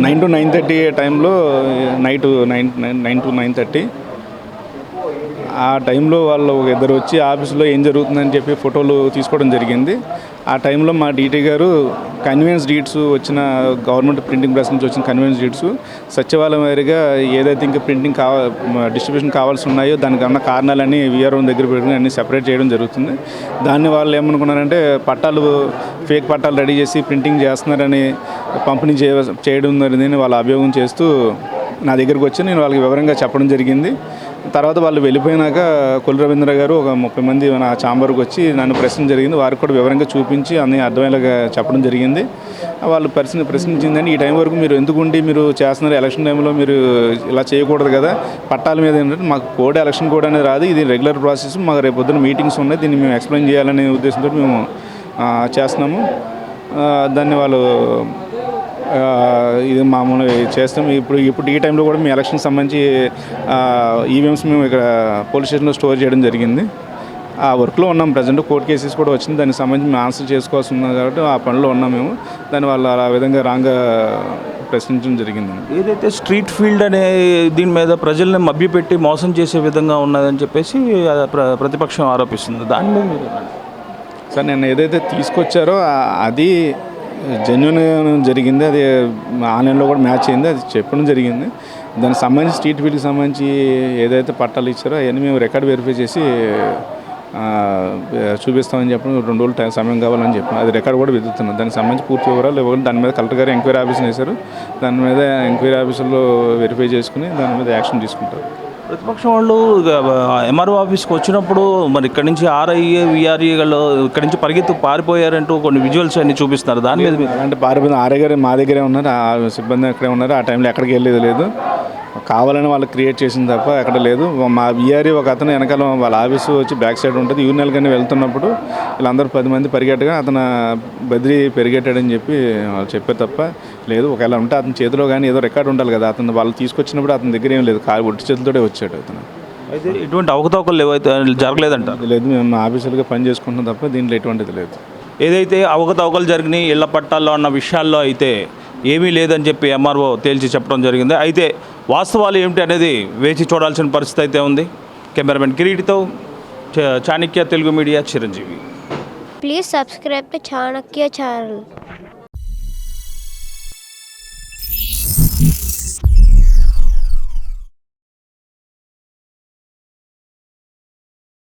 9 to 9:30 టైంలో, night 9 to 9:30 ఆ టైంలో వాళ్ళు ఒక ఇద్దరు వచ్చి ఆఫీస్లో ఏం జరుగుతుందని చెప్పి ఫోటోలు తీసుకోవడం జరిగింది. ఆ టైంలో మా డీటీ గారు కన్వీనియన్స్ డీడ్స్ వచ్చిన గవర్నమెంట్ ప్రింటింగ్ ప్రెస్ నుంచి వచ్చిన కన్వీనియన్స్ డీడ్స్ సచివాలయం వారిగా ఏదైతే ఇంకా ప్రింటింగ్ డిస్ట్రిబ్యూషన్ కావాల్సి ఉన్నాయో దానికి ఉన్న కారణాలన్నీ వీఆర్ఓ దగ్గర పెట్టుకుని అన్ని సెపరేట్ చేయడం జరుగుతుంది. దాన్ని వాళ్ళు ఏమనుకున్నారంటే ఫేక్ పట్టాలు రెడీ చేసి ప్రింటింగ్ చేస్తున్నారని పంపిణీ చేయడం జరిగిందని వాళ్ళ అభియోగం చేస్తూ నా దగ్గరికి వచ్చి నేను వాళ్ళకి వివరంగా చెప్పడం జరిగింది. తర్వాత వాళ్ళు వెళ్ళిపోయినాక కొల్లు రవీంద్ర గారు ఒక 30 మంది నా ఛాంబర్కి వచ్చి నన్ను ప్రశ్న జరిగింది. వారికి కూడా వివరంగా చూపించి అన్నీ అర్థమయ్యేలాగా చెప్పడం జరిగింది. వాళ్ళు ప్రశ్నించిందని ఈ టైం వరకు మీరు ఎందుకుండి మీరు చేస్తున్నారు, ఎలక్షన్ టైంలో మీరు ఇలా చేయకూడదు కదా, పట్టాల మీద ఏంటంటే మాకు కోడ్ ఎలక్షన్ కోడ్ అనేది రాదు, ఇది రెగ్యులర్ ప్రాసెస్, మాకు రేపు పొద్దున్న మీటింగ్స్ ఉన్నాయి, దీన్ని మేము ఎక్స్ప్లెయిన్ చేయాలనే ఉద్దేశంతో మేము చేస్తున్నాము. దాన్ని వాళ్ళు ఇది మామూలు చేస్తాం. ఇప్పుడు ఈ టైంలో కూడా మీ ఎలక్షన్కి సంబంధించి ఈవీఎంస్ మేము ఇక్కడ పోలీస్ స్టేషన్లో స్టోర్ చేయడం జరిగింది. ఆ వర్క్లో ఉన్నాం. ప్రజెంట్ కోర్టు కేసెస్ కూడా వచ్చింది, దానికి సంబంధించి మేము ఆన్సర్ చేసుకోవాల్సి ఉంది కాబట్టి ఆ పనిలో ఉన్నాం మేము. దాని వల్ల ఆ విధంగా రాంగ్గా ప్రశ్నించడం జరిగింది. ఏదైతే స్ట్రీట్ ఫీల్డ్ అనే దీని మీద ప్రజల్ని మభ్యపెట్టి మోసం చేసే విధంగా ఉన్నదని చెప్పేసి ప్రతిపక్షం ఆరోపిస్తుంది. దాని మీద మీరు సార్, నేను ఏదైతే తీసుకొచ్చారో అది జెన్యున్ జరిగింది, అది ఆన్లైన్లో కూడా మ్యాచ్ అయింది, అది చెప్పడం జరిగింది. దానికి సంబంధించి స్ట్రీట్ ఫీల్డ్కి సంబంధించి ఏదైతే పట్టాలు ఇచ్చారో అవన్నీ మేము రికార్డ్ వెరిఫై చేసి చూపిస్తామని చెప్పి 2 రోజులు సమయం కావాలని చెప్పి అది రికార్డ్ కూడా వెతుకుతున్నాం. దానికి సంబంధించి పూర్తి వివరాలు ఇవ్వాలి. దాని మీద కలెక్టర్ గారు ఎంక్వైరీ ఆఫీస్ని వేశారు. దాని మీద ఎంక్వైరీ ఆఫీసులో వెరిఫై చేసుకుని దాని మీద యాక్షన్ తీసుకుంటారు. ప్రతిపక్షం వాళ్ళు ఎంఆర్ఓ ఆఫీస్కి వచ్చినప్పుడు మరి ఇక్కడి నుంచి ఆర్ఐఏ విఆర్ఏలు ఇక్కడి నుంచి పరిగెత్తు పారిపోయారంటూ కొన్ని విజువల్స్ అన్ని చూపిస్తున్నారు. దాని మీద అంటే పారిపోయిన ఆర్ఐ గారు మా దగ్గరే ఉన్నారు, ఆ సిబ్బంది అక్కడే ఉన్నారు. ఆ టైంలో ఎక్కడికి వెళ్ళేది లేదు, కావాలని వాళ్ళు క్రియేట్ చేసింది తప్ప ఎక్కడ లేదు. మా విఆర్ఏ ఒక అతను వెనకాల వాళ్ళ ఆఫీసు వచ్చి బ్యాక్ సైడ్ ఉంటుంది. యూనియన్ కానీ వెళ్తున్నప్పుడు వీళ్ళందరూ 10 మంది పరిగెట్టగా అతను బద్రి పెరిగెట్టాడని చెప్పి వాళ్ళు చెప్పే తప్ప లేదు. ఒకవేళ ఉంటే అతని చేతిలో కానీ ఏదో రికార్డు ఉండాలి కదా, అతను వాళ్ళు తీసుకొచ్చినప్పుడు అతని దగ్గర ఏం లేదు, ఒట్టి చేతులతోనే వచ్చాడు అతను. అయితే ఇటువంటి అవకతవకలు ఏవైతే జరగలేదంట? లేదు, మేము మా ఆఫీసులుగా పని చేసుకుంటున్నాం తప్ప దీంట్లో ఎటువంటిది లేదు. ఏదైతే అవకతవకలు జరిగినాయి ఇళ్ల పట్టాల్లో అన్న విషయాల్లో అయితే ఏమీ లేదని చెప్పి ఎంఆర్ఓ తేల్చి చెప్పడం జరిగింది. అయితే వాస్తవాలు ఏమిటి అనేది వేచి చూడాల్సిన పరిస్థితి అయితే ఉంది. కెమెరామెన్ కిరీటితో Chanakya Telugu media, Chiranjeevi. Please subscribe to Chanakya channel.